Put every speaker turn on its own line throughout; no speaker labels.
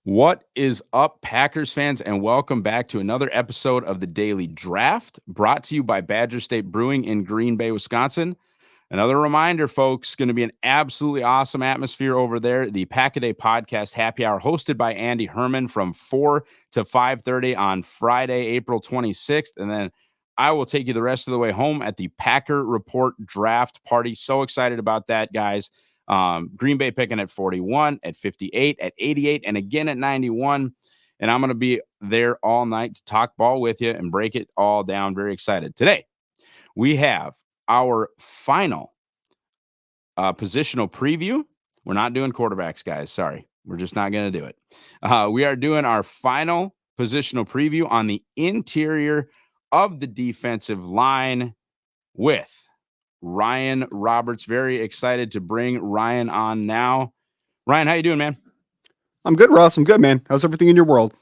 What is up, Packers fans, and welcome back to another episode of the Daily Draft, brought to you by Badger State Brewing in Green Bay, Wisconsin. Another reminder, folks, going to be an absolutely awesome atmosphere over there. The Pack-A-Day Podcast Happy Hour, hosted by Andy Herman from 4 to 5:30 on Friday, April 26th. And then I will take you the rest of the way home at the Packer Report Draft Party. So excited about that, guys. Green Bay picking at 41, at 58, at 88, and again at 91. And I'm going to be there all night to talk ball with you and break it all down. Very excited. Today, we have our final positional preview. We're not doing quarterbacks, guys. Sorry. We're just not going to do it. We are doing our final positional preview on the interior of the defensive line with Ryan Roberts. Very excited to bring Ryan on now. Ryan, how you doing, man?
I'm good, Ross. I'm good, man. How's everything in your world?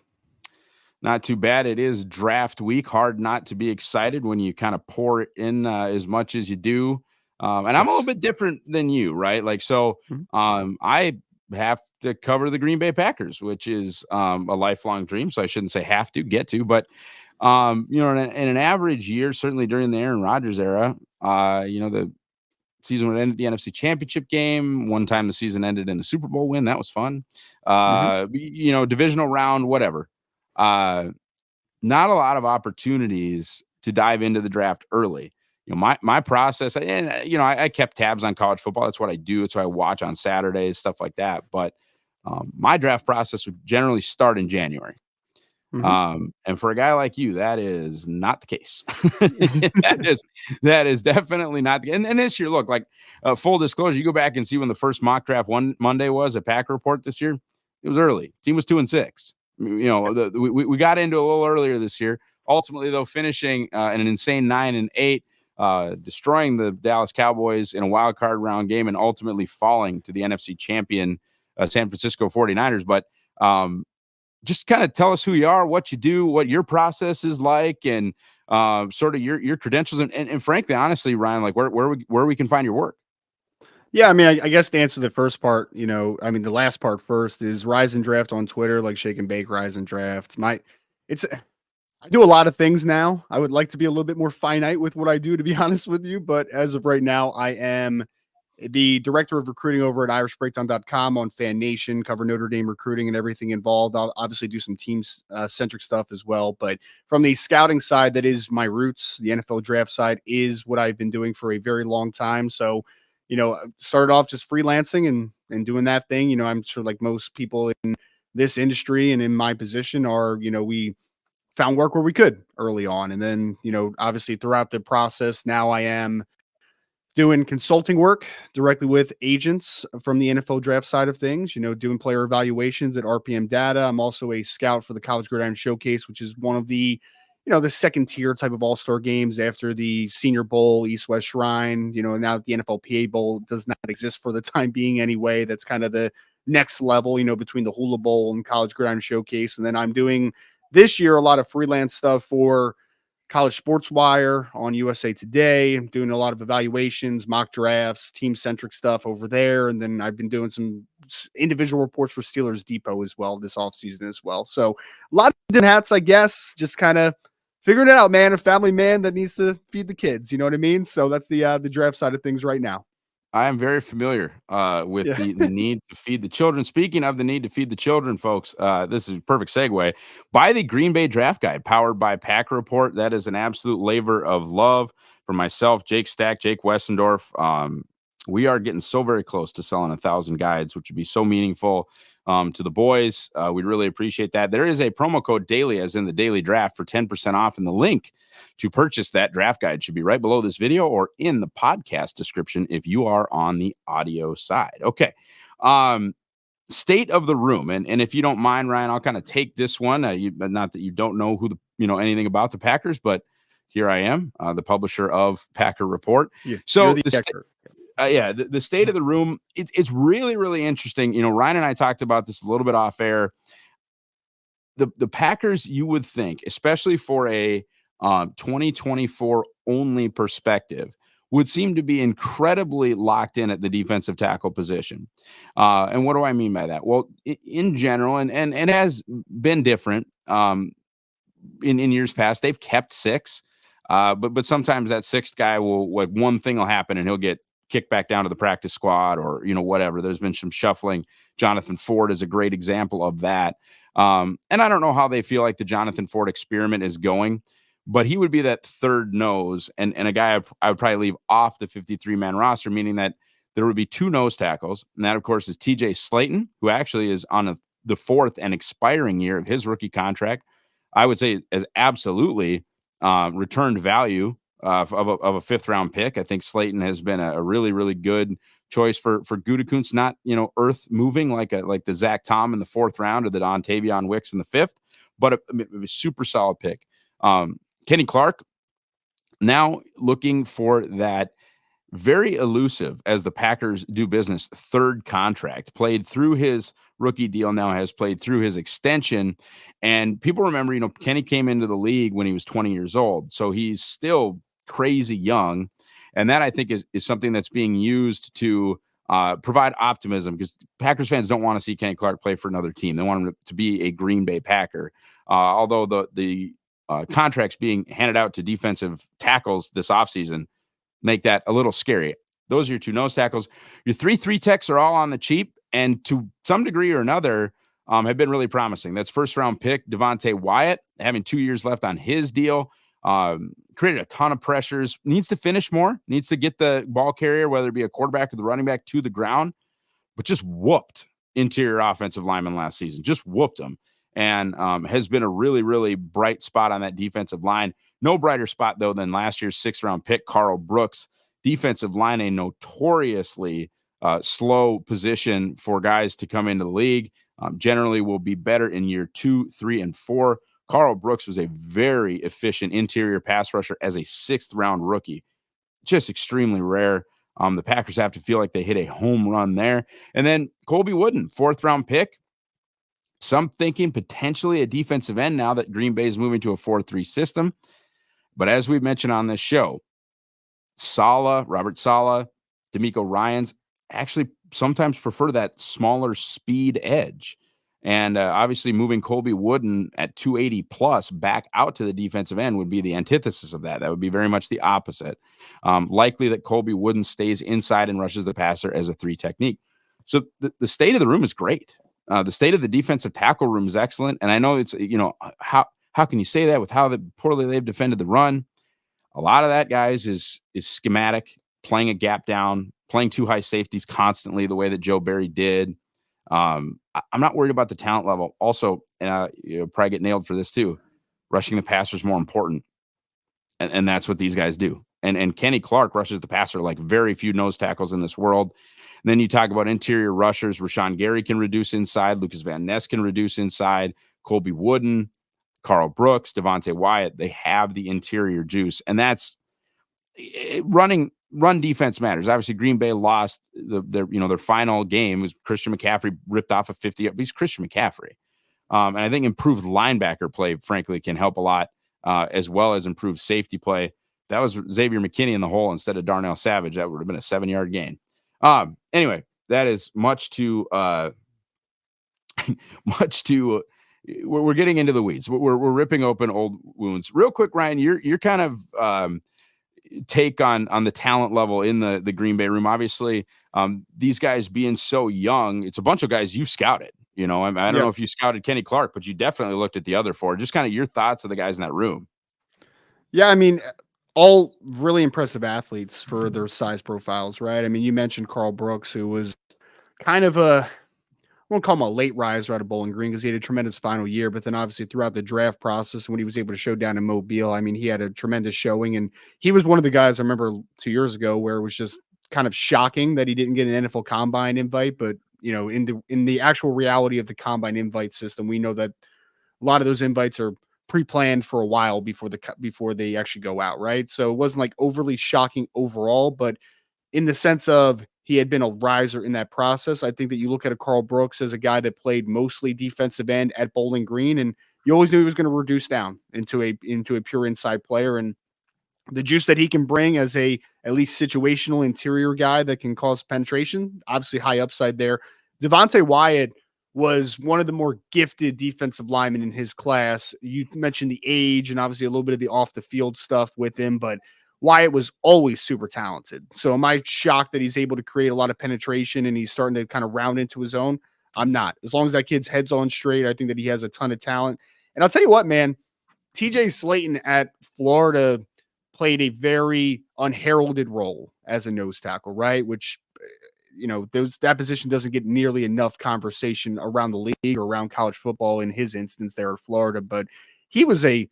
Not too bad. It is draft week. Hard not to be excited when you kind of pour in as much as you do. And I'm a little bit different than you, right? Like, so I have to cover the Green Bay Packers, which is a lifelong dream. So I shouldn't say have to, get to, but in an average year, certainly during the Aaron Rodgers era, the season would end at the NFC Championship game. One time the season ended in a Super Bowl win. That was fun. Divisional round, whatever. Not a lot of opportunities to dive into the draft early. My process, and I kept tabs on college football. That's what I do. It's what I watch on Saturdays, stuff like that. But my draft process would generally start in January. And for a guy like you, that is not the case. that is definitely not the, and this year, look, like full disclosure, you go back and see when the first mock draft Monday was at Pack Report this year. It was early. Team was 2-6. We got into a little earlier this year. Ultimately, though, finishing in an insane 9-8, destroying the Dallas Cowboys in a wild card round game, and ultimately falling to the NFC champion San Francisco 49ers. But just kind of tell us who you are, what you do, what your process is like, and sort of your credentials, and frankly, honestly, Ryan, like where we can find your work.
Yeah, I mean, I guess to answer the first part, the last part first is Rise and Draft on Twitter, like Shake and Bake Rise and Draft. I do a lot of things now. I would like to be a little bit more finite with what I do, to be honest with you. But as of right now, I am the director of recruiting over at irishbreakdown.com on Fan Nation, cover Notre Dame recruiting and everything involved. I'll obviously do some team centric stuff as well. But from the scouting side, that is my roots. The NFL draft side is what I've been doing for a very long time. So, started off just freelancing and doing that thing. I'm sure like most people in this industry and in my position are, we found work where we could early on. And then, obviously throughout the process, now I am doing consulting work directly with agents from the NFL draft side of things, doing player evaluations at RPM Data. I'm also a scout for the College Gridiron Showcase, which is one of the, the second tier type of all-star games after the Senior Bowl, East-West Shrine. Now that the NFLPA Bowl does not exist for the time being anyway. That's kind of the next level, between the Hula Bowl and College Gridiron Showcase. And then I'm doing this year a lot of freelance stuff for College Sports Wire on USA Today. I'm doing a lot of evaluations, mock drafts, team-centric stuff over there. And then I've been doing some individual reports for Steelers Depot as well this offseason as well. So a lot of different hats, I guess, just kind of figuring it out, man. A family man that needs to feed the kids. You know what I mean? So that's the draft side of things right now.
I am very familiar with the need to feed the children. Speaking of the need to feed the children, folks, this is a perfect segue. Buy the Green Bay Draft Guide, powered by Pack Report. That is an absolute labor of love for myself, Jake Stack, Jake Wessendorf. We are getting so very close to selling 1,000 guides, which would be so meaningful to the boys. We'd really appreciate that. There is a promo code DAILY, as in the Daily Draft, for 10% off, and the link to purchase that draft guide should be right below this video or in the podcast description if you are on the audio side. Okay. State of the room. And if you don't mind, Ryan, I'll kind of take this one. Not that you don't know anything about the Packers, but here I am, the publisher of Packer Report.
Yeah, so the expert.
The state of the room, it's really, really interesting. Ryan and I talked about this a little bit off air. The Packers, you would think, especially for a 2024 only perspective, would seem to be incredibly locked in at the defensive tackle position. And what do I mean by that? Well, in general, and it has been different in years past. They've kept six, but sometimes that sixth guy will, like, one thing will happen and he'll get kicked back down to the practice squad, or whatever. There's been some shuffling. Jonathan Ford is a great example of that. And I don't know how they feel like the Jonathan Ford experiment is going, but he would be that third nose, and a guy I would probably leave off the 53-man roster, meaning that there would be two nose tackles. And that, of course, is TJ Slayton, who actually is on the fourth and expiring year of his rookie contract. I would say as absolutely returned value of a fifth round pick. I think Slayton has been a really, really good choice for Gutekunst, not earth moving like the Zach Tom in the fourth round or the Don Tavion Wicks in the fifth, but a super solid pick. Kenny Clark now looking for that very elusive, as the Packers do business, third contract. Played through his rookie deal, now has played through his extension. And people remember, Kenny came into the league when he was 20 years old. So he's still crazy young. And that, I think, is something that's being used to provide optimism, because Packers fans don't want to see Kenny Clark play for another team. They want him to be a Green Bay Packer. Although the contracts being handed out to defensive tackles this offseason make that a little scary. Those are your two nose tackles. Your 3-3 techs are all on the cheap, and to some degree or another have been really promising. That's first round pick Devontae Wyatt, having 2 years left on his deal. Created a ton of pressures, needs to finish more, needs to get the ball carrier, whether it be a quarterback or the running back, to the ground, but just whooped interior offensive lineman last season, just whooped them, and has been a really, really bright spot on that defensive line. No brighter spot, though, than last year's sixth-round pick, Carl Brooks. Defensive line, a notoriously slow position for guys to come into the league. Generally will be better in year 2, 3, and 4. Carl Brooks was a very efficient interior pass rusher as a sixth-round rookie. Just extremely rare. The Packers have to feel like they hit a home run there. And then Colby Wooden, fourth-round pick. Some thinking potentially a defensive end now that Green Bay is moving to a 4-3 system. But as we've mentioned on this show, Robert Saleh, D'Amico Ryans actually sometimes prefer that smaller speed edge. And obviously moving Colby Wooden at 280 plus back out to the defensive end would be the antithesis of that. That would be very much the opposite. Likely that Colby Wooden stays inside and rushes the passer as a 3 technique. So the state of the room is great. The state of the defensive tackle room is excellent. And I know it's, how can you say that with how poorly they've defended the run? A lot of that, guys, is schematic, playing a gap down, playing 2 high safeties constantly the way that Joe Barry did. I'm not worried about the talent level. Also, you'll probably get nailed for this too. Rushing the passer is more important. And that's what these guys do. And Kenny Clark rushes the passer like very few nose tackles in this world. And then you talk about interior rushers. Rashawn Gary can reduce inside. Lucas Van Ness can reduce inside. Colby Wooden, Carl Brooks, Devontae Wyatt, they have the interior juice. And that's run defense matters. Obviously, Green Bay lost their final game. Was Christian McCaffrey ripped off a 50. He's Christian McCaffrey. And I think improved linebacker play, frankly, can help a lot, as well as improved safety play. That was Xavier McKinney in the hole instead of Darnell Savage. That would have been a 7-yard gain. Anyway, that is much to we're getting into the weeds. We're ripping open old wounds. Real quick, Ryan, you're kind of take on the talent level in the Green Bay room. Obviously, these guys being so young, it's a bunch of guys you've scouted. I don't know if you scouted Kenny Clark, but you definitely looked at the other 4. Just kind of your thoughts of the guys in that room.
Yeah, I mean, all really impressive athletes for their size profiles, right? I mean, you mentioned Carl Brooks, who was kind of I won't call him a late riser out of Bowling Green because he had a tremendous final year, but then obviously throughout the draft process, when he was able to show down in Mobile, I mean, he had a tremendous showing, and he was one of the guys I remember 2 years ago where it was just kind of shocking that he didn't get an NFL Combine invite, but in the actual reality of the Combine invite system, we know that a lot of those invites are pre-planned for a while before they actually go out, right? So it wasn't like overly shocking overall, but in the sense of he had been a riser in that process. I think that you look at a Carl Brooks as a guy that played mostly defensive end at Bowling Green, and you always knew he was going to reduce down into a pure inside player. And the juice that he can bring as a at least situational interior guy that can cause penetration, obviously high upside there. Devontae Wyatt was one of the more gifted defensive linemen in his class. You mentioned the age and obviously a little bit of the off the field stuff with him, but Wyatt was always super talented. So am I shocked that he's able to create a lot of penetration and he's starting to kind of round into his own? I'm not. As long as that kid's head's on straight, I think that he has a ton of talent. And I'll tell you what, man, TJ Slayton at Florida played a very unheralded role as a nose tackle, right? Which, that position doesn't get nearly enough conversation around the league or around college football in his instance there at Florida. But he was a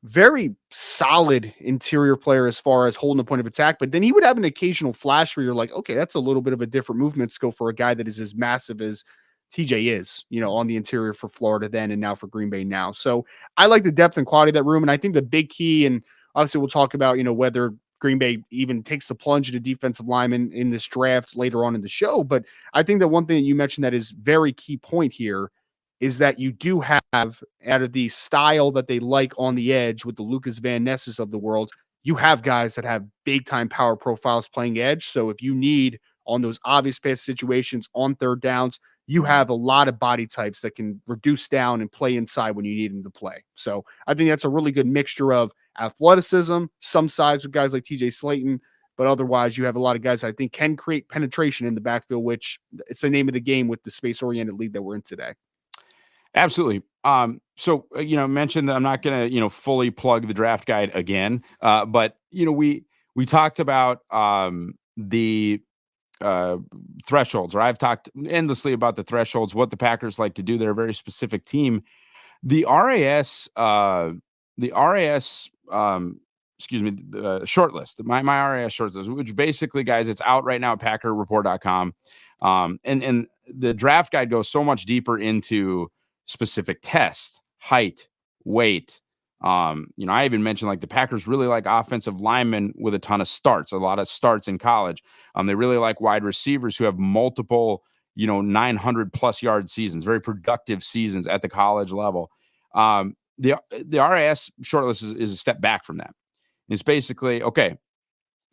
very solid interior player as far as holding the point of attack. But then he would have an occasional flash where you're like, okay, that's a little bit of a different movement scope for a guy that is as massive as TJ is, on the interior for Florida then and now for Green Bay now. So I like the depth and quality of that room. And I think the big key, and obviously we'll talk about, whether Green Bay even takes the plunge into defensive lineman in this draft later on in the show. But I think that one thing that you mentioned that is very key point here is that you do have, out of the style that they like on the edge with the Lucas Van Nesses of the world, you have guys that have big time power profiles playing edge. So if you need on those obvious pass situations on third downs, you have a lot of body types that can reduce down and play inside when you need them to play. So I think that's a really good mixture of athleticism, some size with guys like TJ Slayton, but otherwise you have a lot of guys that I think can create penetration in the backfield, which it's the name of the game with the space-oriented league that we're in today.
Absolutely. So mentioned that I'm not going to, fully plug the draft guide again. But we talked about the thresholds, or I've talked endlessly about the thresholds, what the Packers like to do. They're a very specific team. The RAS, excuse me, the shortlist, my RAS shortlist, which basically, guys, it's out right now at PackerReport.com. And the draft guide goes so much deeper into specific tests, height, weight. I even mentioned like the Packers really like offensive linemen with a ton of starts, a lot of starts in college. They really like wide receivers who have multiple, 900 plus yard seasons, very productive seasons at the college level. The RAS shortlist is a step back from that. It's basically, okay,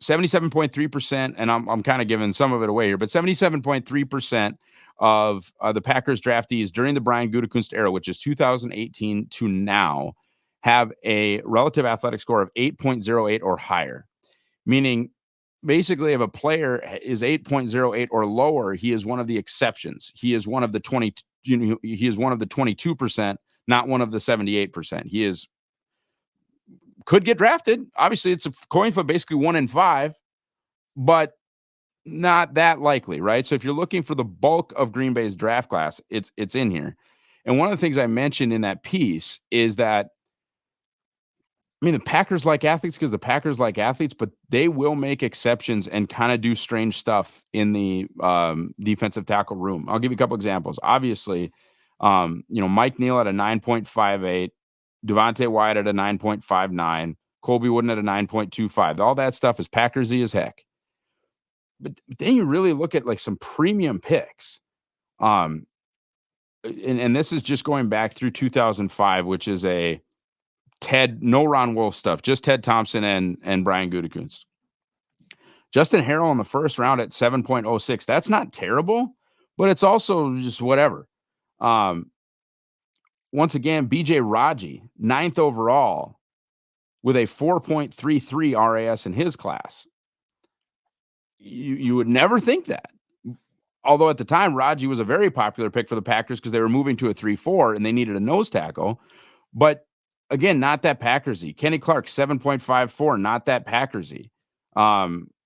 77.3%, and I'm kind of giving some of it away here, but 77.3% of the Packers draftees during the Brian Gutekunst era, which is 2018 to now, have a relative athletic score of 8.08 or higher. Meaning, basically, if a player is 8.08 or lower, he is one of the exceptions. He is one of the 22%, not one of the 78%. He could get drafted. Obviously, it's a coin flip, basically 1 in 5, but not that likely, right? So if you're looking for the bulk of Green Bay's draft class, it's in here. And one of the things I mentioned in that piece is that, the Packers like athletes because the Packers like athletes, but they will make exceptions and kind of do strange stuff in the defensive tackle room. I'll give you a couple examples. Obviously, Mike Neal at a 9.58, Devontae Wyatt at a 9.59, Colby Wooden at a 9.25. All that stuff is Packersy as heck. But then you really look at like some premium picks. And this is just going back through 2005, which is no Ron Wolf stuff, just Ted Thompson and Brian Gutekunst. Justin Harrell in the first round at 7.06. That's not terrible, but it's also just whatever. Once again, BJ Raji, 9th overall with a 4.33 RAS in his class. You would never think that. Although at the time, Raji was a very popular pick for the Packers because they were moving to a 3-4 and they needed a nose tackle. But again, not that Packersy. Kenny Clark, 7.54, not that Packersy.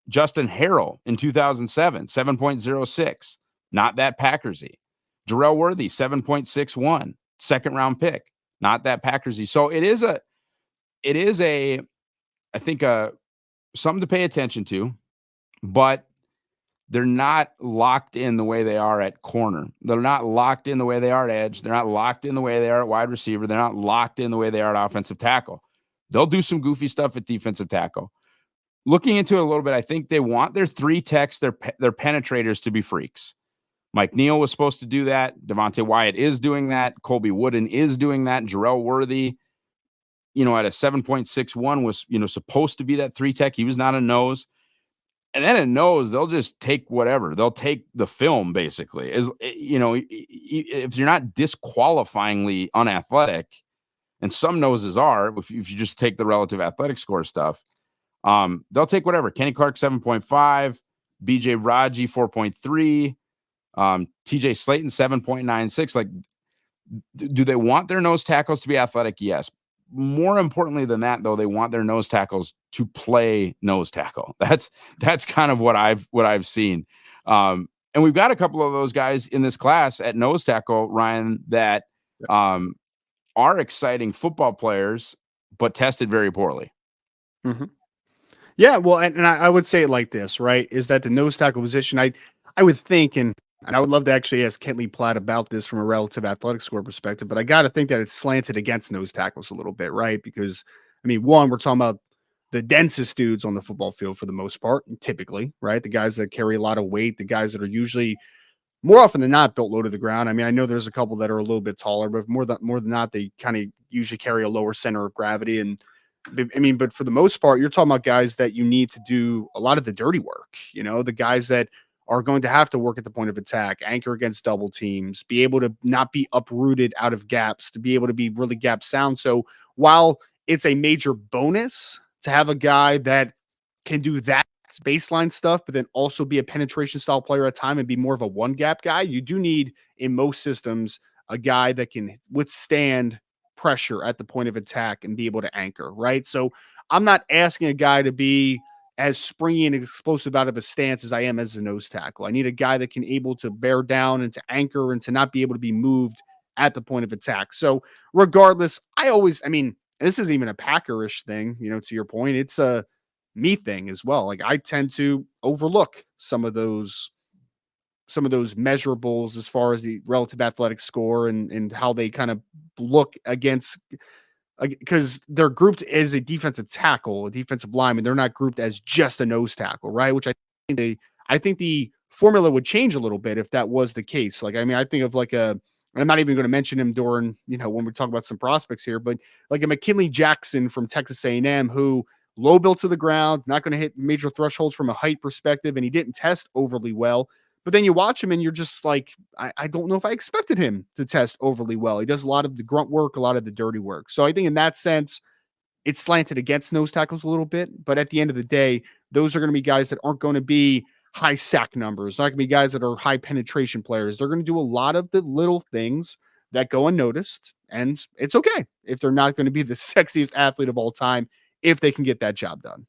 Justin Harrell in 2007, 7.06, not that Packersy. Jarrell Worthy, 7.61, second round pick, not that Packersy. So it is I think, something to pay attention to, but they're not locked in the way they are at corner. They're not locked in the way they are at edge. They're not locked in the way they are at wide receiver. They're not locked in the way they are at offensive tackle. They'll do some goofy stuff at defensive tackle. Looking into it a little bit, I think they want their 3 techs, their penetrators to be freaks. Mike Neal was supposed to do that. Devontae Wyatt is doing that. Colby Wooden is doing that. Jarrell Worthy. at a 7.61 was, supposed to be that 3 tech. He was not a nose. And then a nose, they'll just take whatever. They'll take the film, basically. If you're not disqualifyingly unathletic, and some noses are, if you just take the relative athletic score stuff, they'll take whatever. Kenny Clark, 7.5, BJ Raji, 4.3, TJ Slayton, 7.96. Like, do they want their nose tackles to be athletic? Yes. More importantly than that, though, they want their nose tackles to play nose tackle. That's kind of what I've seen. And we've got a couple of those guys in this class at nose tackle, Ryan, that are exciting football players, but tested very poorly.
Mm-hmm. Yeah, well, and I would say it like this, right? Is that the nose tackle position? I would think, and I would love to actually ask Kentley Platt about this from a relative athletic score perspective, but I got to think that it's slanted against nose tackles a little bit, right? Because I mean, one, we're talking about the densest dudes on the football field for the most part, typically, right? The guys that carry a lot of weight, the guys that are usually more often than not built low to the ground. I mean, I know there's a couple that are a little bit taller, but more than not, they kind of usually carry a lower center of gravity. And I mean, but for the most part, you're talking about guys that you need to do a lot of the dirty work. The guys that are going to have to work at the point of attack, anchor against double teams, be able to not be uprooted out of gaps, to be able to be really gap sound. So while it's a major bonus to have a guy that can do that baseline stuff, but then also be a penetration style player at time and be more of a one gap guy, you do need in most systems a guy that can withstand pressure at the point of attack and be able to anchor, right? So I'm not asking a guy to be as springy and explosive out of a stance as I am as a nose tackle. I need a guy that can able to bear down and to anchor and to not be able to be moved at the point of attack. So regardless, I mean, this isn't even a Packerish thing, to your point. It's a me thing as well. Like I tend to overlook some of those measurables as far as the relative athletic score and how they kind of look against, because they're grouped as a defensive tackle, a defensive lineman. They're not grouped as just a nose tackle, right? Which I think the formula would change a little bit if that was the case. Like, I mean, I think of like I'm not even going to mention him during, when we talk about some prospects here, but like a McKinley Jackson from Texas A&M, who low built to the ground, not going to hit major thresholds from a height perspective, and he didn't test overly well. But then you watch him and you're just like, I don't know if I expected him to test overly well. He does a lot of the grunt work, a lot of the dirty work. So I think in that sense, it's slanted against nose tackles a little bit. But at the end of the day, those are going to be guys that aren't going to be high sack numbers. Not going to be guys that are high penetration players. They're going to do a lot of the little things that go unnoticed. And it's okay if they're not going to be the sexiest athlete of all time, if they can get that job done.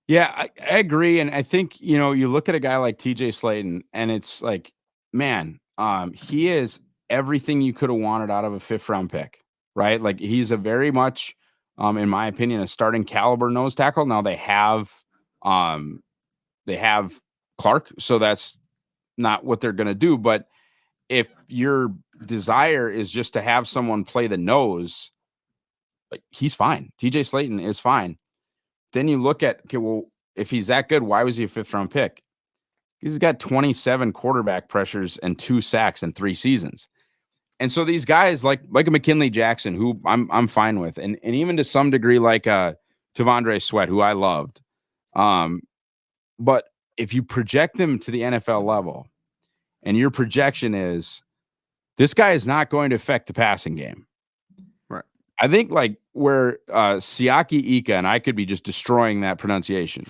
Yeah, I agree. And I think, you look at a guy like TJ Slayton and it's like, man, he is everything you could have wanted out of a 5th round pick, right? Like he's a very much, in my opinion, a starting caliber nose tackle. Now they have Clark, so that's not what they're going to do. But if your desire is just to have someone play the nose, like he's fine. TJ Slayton is fine. Then you look at, okay, well, if he's that good, why was he a 5th round pick? He's got 27 quarterback pressures and 2 sacks in 3 seasons. And so these guys like a McKinley Jackson, who I'm fine with, and even to some degree like Tavondre Sweat, who I loved. But if you project them to the NFL level, and your projection is this guy is not going to affect the passing game.
Right.
I think like where Siaki Ika, and I could be just destroying that pronunciation,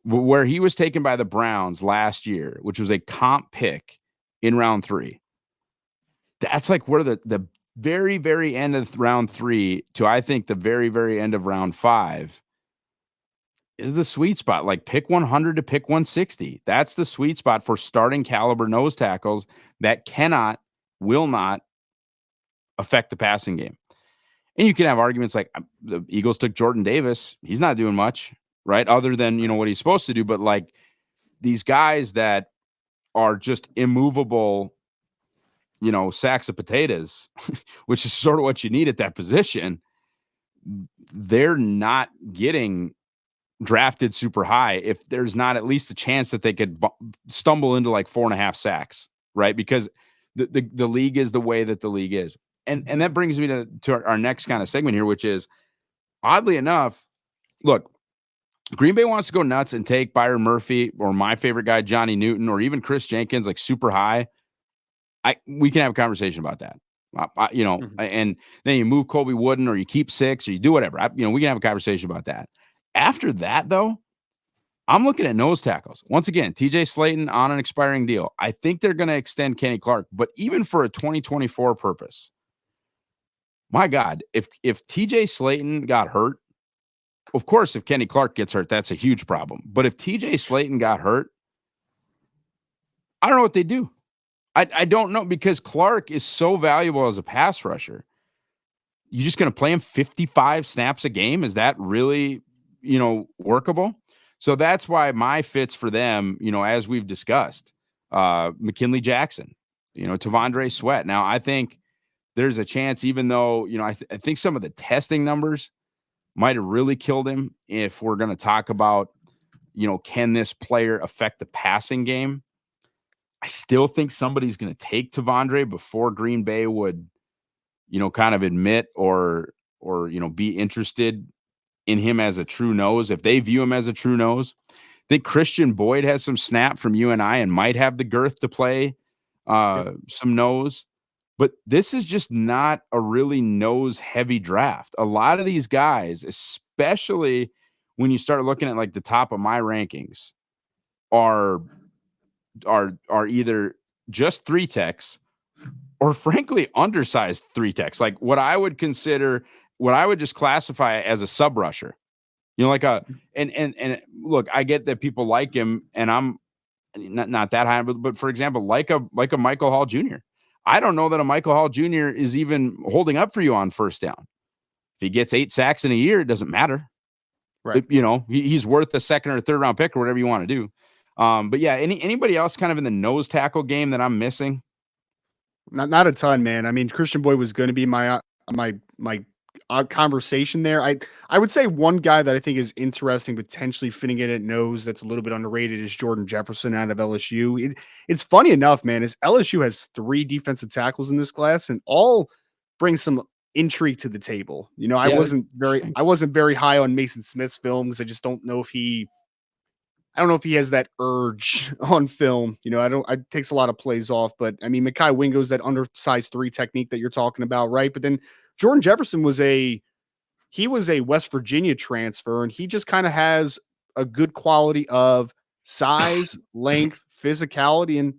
where he was taken by the Browns last year, which was a comp pick in round 3. That's like where the very, very end of round 3 to, I think, the very, very end of round 5 is the sweet spot. Like pick 100 to pick 160. That's the sweet spot for starting caliber nose tackles that will not affect the passing game. And you can have arguments like the Eagles took Jordan Davis. He's not doing much, right? Other than, what he's supposed to do. But like these guys that are just immovable, sacks of potatoes, which is sort of what you need at that position, they're not getting drafted super high if there's not at least a chance that they could stumble into like 4.5 sacks, right? Because the league is the way that the league is. and that brings me to our next kind of segment here, which is, oddly enough, look, Green Bay wants to go nuts and take Byron Murphy or my favorite guy, Johnny Newton, or even Chris Jenkins, like super high. We can have a conversation about that. And then you move Colby Wooden, or you keep 6, or you do whatever. We can have a conversation about that. After that, though, I'm looking at nose tackles. Once again, TJ Slayton on an expiring deal. I think they're going to extend Kenny Clark, but even for a 2024 purpose, my God, if TJ Slayton got hurt, of course, if Kenny Clark gets hurt, that's a huge problem. But if TJ Slayton got hurt, I don't know what they do. I don't know, because Clark is so valuable as a pass rusher. You're just going to play him 55 snaps a game? Is that really, workable? So that's why my fits for them, as we've discussed, McKinley Jackson, Tavondre Sweat. Now, I think there's a chance, even though, I think some of the testing numbers might have really killed him. If we're going to talk about, can this player affect the passing game? I still think somebody's going to take Tavondre before Green Bay would, kind of admit or be interested in him as a true nose. If they view him as a true nose, I think Christian Boyd has some snap from UNI and might have the girth to play some nose. But this is just not a really nose heavy draft. A lot of these guys, especially when you start looking at like the top of my rankings, are either just 3 techs or frankly undersized 3 techs. Like what I would just classify as a sub rusher. Like and look, I get that people like him, and I'm not that high, but for example, like a Michael Hall Jr. I don't know that a Michael Hall Jr. is even holding up for you on first down. If he gets 8 sacks in a year, it doesn't matter.
Right.
He's worth a second or third round pick or whatever you want to do. But yeah, anybody else kind of in the nose tackle game that I'm missing?
Not a ton, man. I mean, Christian Boyd was going to be my conversation there. I would say one guy that I think is interesting, potentially fitting in at nose, that's a little bit underrated, is Jordan Jefferson out of LSU. It's funny enough, man, is LSU has 3 defensive tackles in this class, and all bring some intrigue to the table. I wasn't very high on Mason Smith's film because I just don't know if I don't know if he has that urge on film. It takes a lot of plays off, but I mean, Mekhi Wingo's that undersized 3 technique that you're talking about, right? But then Jordan Jefferson was a West Virginia transfer, and he just kind of has a good quality of size, length, physicality, and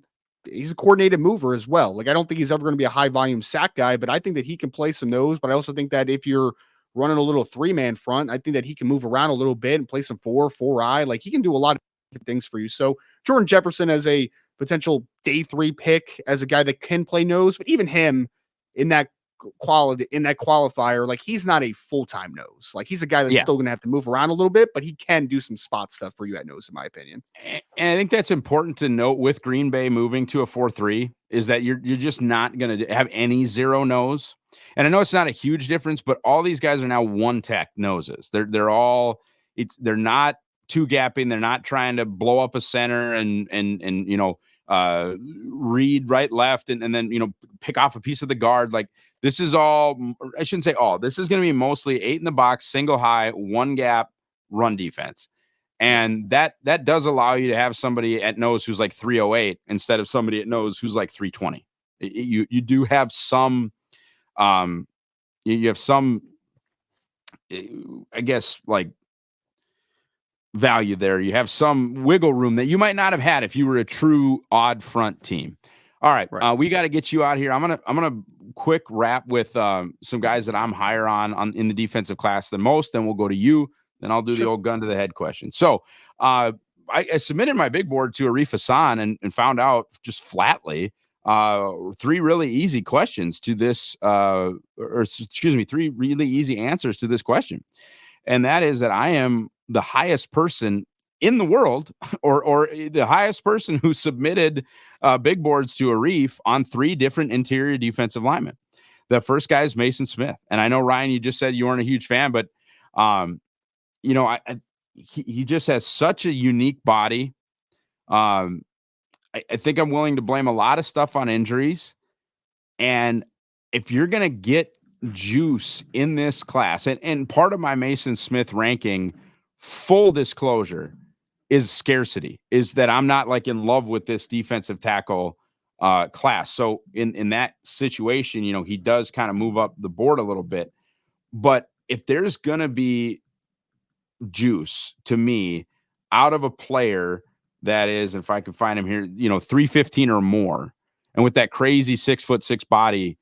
he's a coordinated mover as well. Like, I don't think he's ever going to be a high volume sack guy, but I think that he can play some nose. But I also think that if you're running a little 3-man front, I think that he can move around a little bit and play some 4-eye. Like, he can do a lot of things for you. So Jordan Jefferson as a potential day 3 pick, as a guy that can play nose, but even him in that qualifier, like, he's not a full-time nose. Like, he's a guy that's still going to have to move around a little bit, but he can do some spot stuff for you at nose, in my opinion.
And I think that's important to note with Green Bay moving to a 4-3, is that you're just not going to have any 0 nose. And I know it's not a huge difference, but all these guys are now 1 tech noses. They're not 2 gapping. They're not trying to blow up a center and read right, left, and then pick off a piece of the guard. Like, this is all, I shouldn't say all, this is going to be mostly 8 in the box, single high, 1 gap run defense. And that does allow you to have somebody at nose who's like 308 instead of somebody at nose who's like 320. You do have some, you have some, I guess, like, value there. You have some wiggle room that you might not have had if you were a true odd front team. All right. We got to get you out here. I'm gonna quick wrap with some guys that I'm higher on in the defensive class than most. Then we'll go to you. Then I'll do the old gun to the head question. So I submitted my big board to Arif Hassan and found out just flatly 3 really easy questions to this, 3 really easy answers to this question. And that is that I am the highest person in the world, or the highest person who submitted big boards to Arif on 3 different interior defensive linemen. The first guy is Mason Smith. And I know, Ryan, you just said you weren't a huge fan, but he just has such a unique body. I think I'm willing to blame a lot of stuff on injuries. And if you're going to get juice in this class, and part of my Mason Smith ranking, full disclosure, is scarcity, is that I'm not like in love with this defensive tackle class. So in that situation, he does kind of move up the board a little bit. But if there's going to be juice to me out of a player that is, if I can find him here, 315 or more, and with that crazy 6'6" body,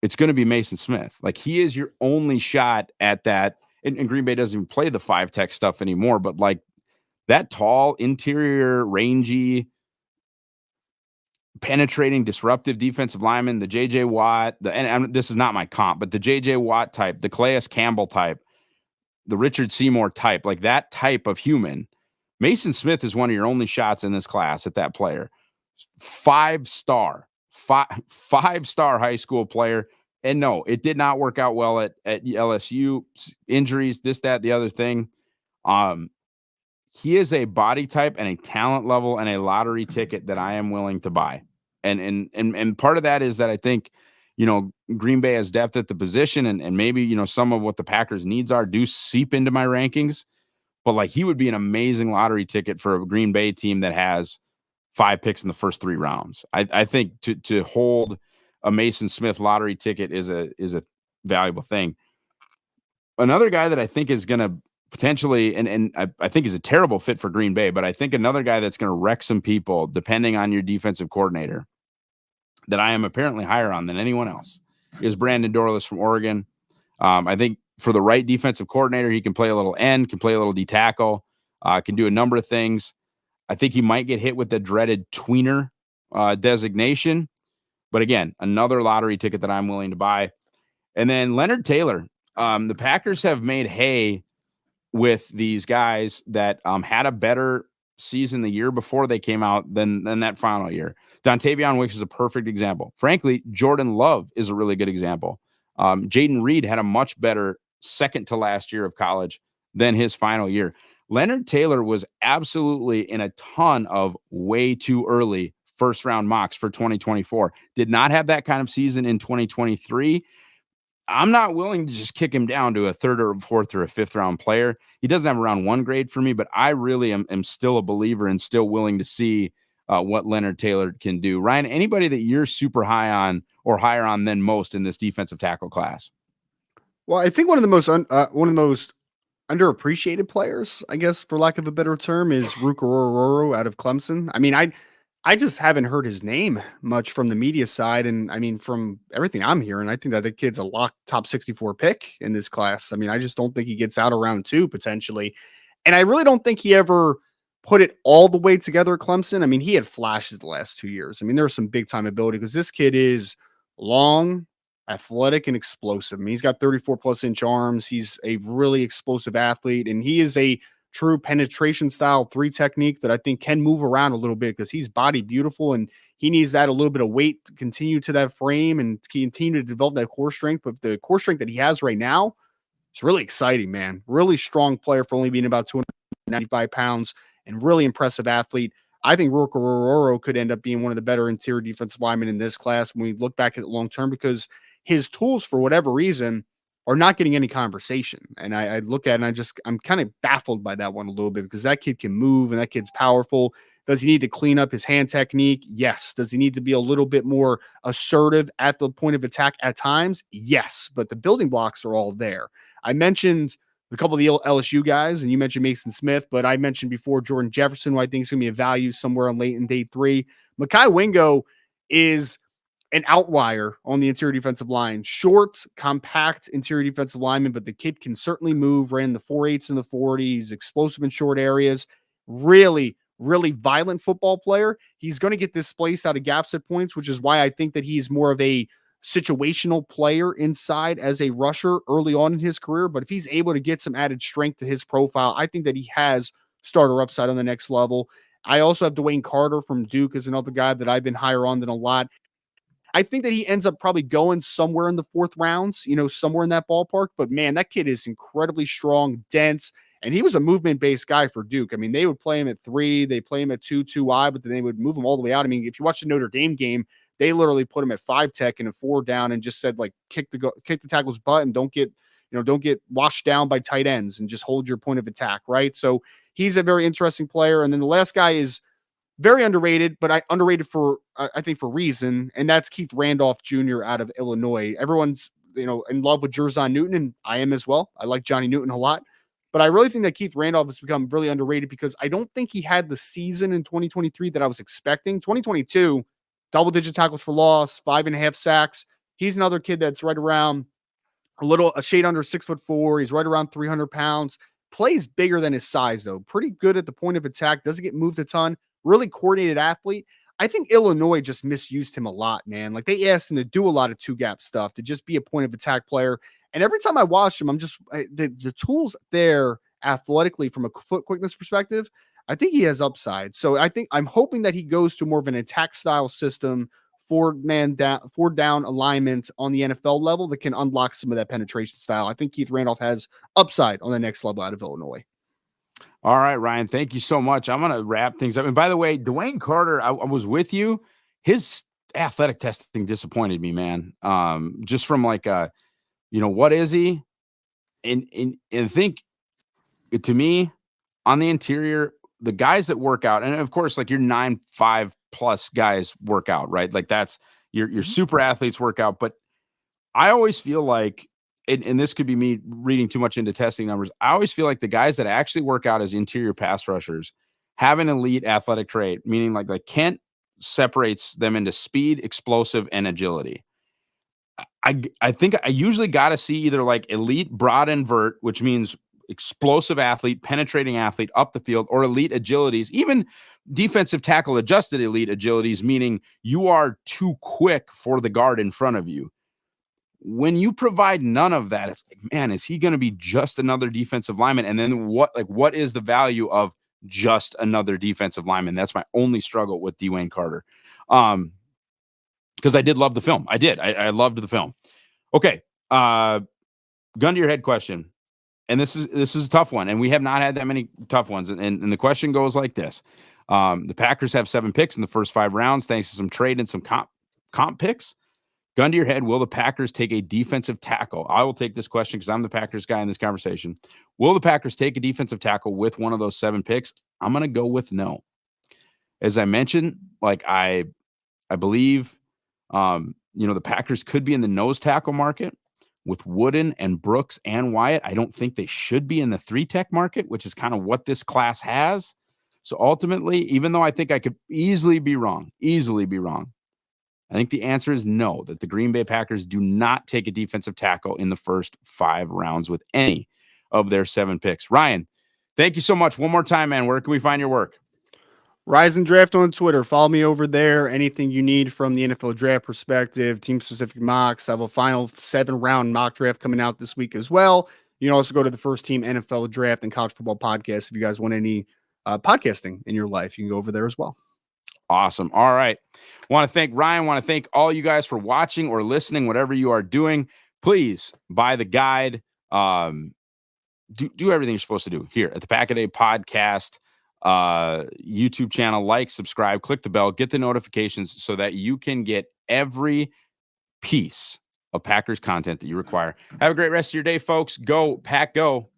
it's going to be Mason Smith. Like, he is your only shot at that. And Green Bay doesn't even play the 5-tech stuff anymore, but like that tall, interior, rangy, penetrating, disruptive defensive lineman, the JJ Watt, this is not my comp, but the JJ Watt type, the Calais Campbell type, the Richard Seymour type, like that type of human, Mason Smith is one of your only shots in this class at that player. Five-star high school player. And no, it did not work out well at LSU. Injuries, this, that, the other thing. He is a body type and a talent level and a lottery ticket that I am willing to buy. And part of that is that I think, Green Bay has depth at the position, and maybe, some of what the Packers' needs are do seep into my rankings. But like, he would be an amazing lottery ticket for a Green Bay team that has 5 picks in the first 3 rounds. I think to hold a Mason Smith lottery ticket is a valuable thing. Another guy that I think is going to potentially, and I think is a terrible fit for Green Bay, but I think another guy that's going to wreck some people, depending on your defensive coordinator, that I am apparently higher on than anyone else, is Brandon Dorlus from Oregon. I think for the right defensive coordinator, he can play a little end, can play a little D tackle, can do a number of things. I think he might get hit with the dreaded tweener designation. But again, another lottery ticket that I'm willing to buy. And then Leonard Taylor. The Packers have made hay with these guys that had a better season the year before they came out than that final year. Dontavion Wicks is a perfect example. Frankly, Jordan Love is a really good example. Jaden Reed had a much better second to last year of college than his final year. Leonard Taylor was absolutely in a ton of way too early first round mocks for 2024. Did not have that kind of season in 2023. I'm not willing to just kick him down to a 3rd or 4th or a 5th round player. He doesn't have a round 1 grade for me, but I really am still a believer and still willing to see what Leonard Taylor can do. Ryan, anybody that you're super high on or higher on than most in this defensive tackle class?
Well, I think one of the most underappreciated players, I guess, for lack of a better term, is Rukarororo out of Clemson. I mean, I just haven't heard his name much from the media side. And I mean, from everything I'm hearing, I think that the kid's a locked top 64 pick in this class. I mean, I just don't think he gets out of round 2 potentially. And I really don't think he ever put it all the way together at Clemson. I mean, he had flashes the last 2 years. I mean, there's some big time ability because this kid is long, athletic, and explosive. I mean, he's got 34 plus inch arms. He's a really explosive athlete, and he is a true penetration style 3 technique that I think can move around a little bit because he's body beautiful and he needs that a little bit of weight to continue to that frame and continue to develop that core strength. But the core strength that he has right now, it's really exciting, man. Really strong player for only being about 295 pounds and really impressive athlete. I think Rukarororo could end up being one of the better interior defensive linemen in this class when we look back at it long term because his tools, for whatever reason, are not getting any conversation. And I look at it and I'm kind of baffled by that one a little bit because that kid can move and that kid's powerful. Does he need to clean up his hand technique? Yes. Does he need to be a little bit more assertive at the point of attack at times? Yes. But the building blocks are all there. I mentioned a couple of the LSU guys, and you mentioned Mason Smith, but I mentioned before Jordan Jefferson, who I think is going to be a value somewhere on late in day 3. Mekhi Wingo is an outlier on the interior defensive line. Short, compact interior defensive lineman, but the kid can certainly move, ran the 4.8s and the 40s, explosive in short areas, really, really violent football player. He's going to get displaced out of gaps at points, which is why I think that he's more of a situational player inside as a rusher early on in his career. But if he's able to get some added strength to his profile, I think that he has starter upside on the next level. I also have Dwayne Carter from Duke as another guy that I've been higher on than a lot. I think that he ends up probably going somewhere in the 4th rounds, somewhere in that ballpark. But man, that kid is incredibly strong, dense, and he was a movement-based guy for Duke. I mean, they would play him at 3, they play him at 2, 2 wide, but then they would move him all the way out. I mean, if you watch the Notre Dame game, They literally put him at 5 tech in a 4 down and just said, like, kick the tackle's butt and don't get washed down by tight ends and just hold your point of attack, right? So he's a very interesting player. And then the last guy is very underrated, but underrated for I think for reason, and that's Keith Randolph Jr. out of Illinois. Everyone's in love with Jerzon Newton, and I am as well. I like Johnny Newton a lot, but I really think that Keith Randolph has become really underrated because I don't think he had the season in 2023 that I was expecting. 2022, double-digit tackles for loss, 5.5 sacks. He's another kid that's right around a shade under 6'4". He's right around 300 pounds. Plays bigger than his size, though. Pretty good at the point of attack. Doesn't get moved a ton. Really coordinated athlete. I think Illinois just misused him a lot, man. Like, they asked him to do a lot of two-gap stuff, to just be a point of attack player. And every time I watch him, the tools there athletically from a foot quickness perspective, I think he has upside. So I'm hoping that he goes to more of an attack style system, four down alignment on the NFL level that can unlock some of that penetration style. I think Keith Randolph has upside on the next level out of Illinois.
All right, Ryan, thank you so much. I'm going to wrap things up. And by the way, Dwayne Carter, I was with you. His athletic testing disappointed me, man. Just from like, what is he? And think, to me, on the interior, the guys that work out, and of course, like your 9'5" plus guys work out, right? Like that's your super athletes work out. But I always feel like, and this could be me reading too much into testing numbers, I always feel like the guys that actually work out as interior pass rushers have an elite athletic trait, meaning like Kent separates them into speed, explosive, and agility. I think I usually got to see either like elite broad invert, which means explosive athlete, penetrating athlete up the field, or elite agilities, even defensive tackle adjusted elite agilities, meaning you are too quick for the guard in front of you. When you provide none of that, it's like, man, is he going to be just another defensive lineman? And then what is the value of just another defensive lineman? That's my only struggle with Dwayne Carter. Because I did love the film. I did. I loved the film. Okay. Gun to your head question. And this is a tough one. And we have not had that many tough ones. And the question goes like this. The Packers have 7 picks in the first 5 rounds, thanks to some trade and some comp picks. Gun to your head, will the Packers take a defensive tackle? I will take this question because I'm the Packers guy in this conversation. Will the Packers take a defensive tackle with one of those 7 picks? I'm going to go with no. As I mentioned, like I believe, the Packers could be in the nose tackle market with Wooden and Brooks and Wyatt. I don't think they should be in the 3-tech market, which is kind of what this class has. So ultimately, even though I think I could easily be wrong, I think the answer is no, that the Green Bay Packers do not take a defensive tackle in the first 5 rounds with any of their 7 picks. Ryan, thank you so much. One more time, man. Where can we find your work?
Rise and Draft on Twitter. Follow me over there. Anything you need from the NFL draft perspective, team-specific mocks. I have a final 7-round mock draft coming out this week as well. You can also go to the First Team NFL Draft and College Football Podcast if you guys want any podcasting in your life. You can go over there as well.
Awesome. All right. Want to thank Ryan. Want to thank all you guys for watching or listening, whatever you are doing. Please buy the guide. Do everything you're supposed to do here at the Pack a Day Podcast YouTube channel. Like, subscribe, click the bell, get the notifications so that you can get every piece of Packers content that you require. Have a great rest of your day, folks. Go Pack Go.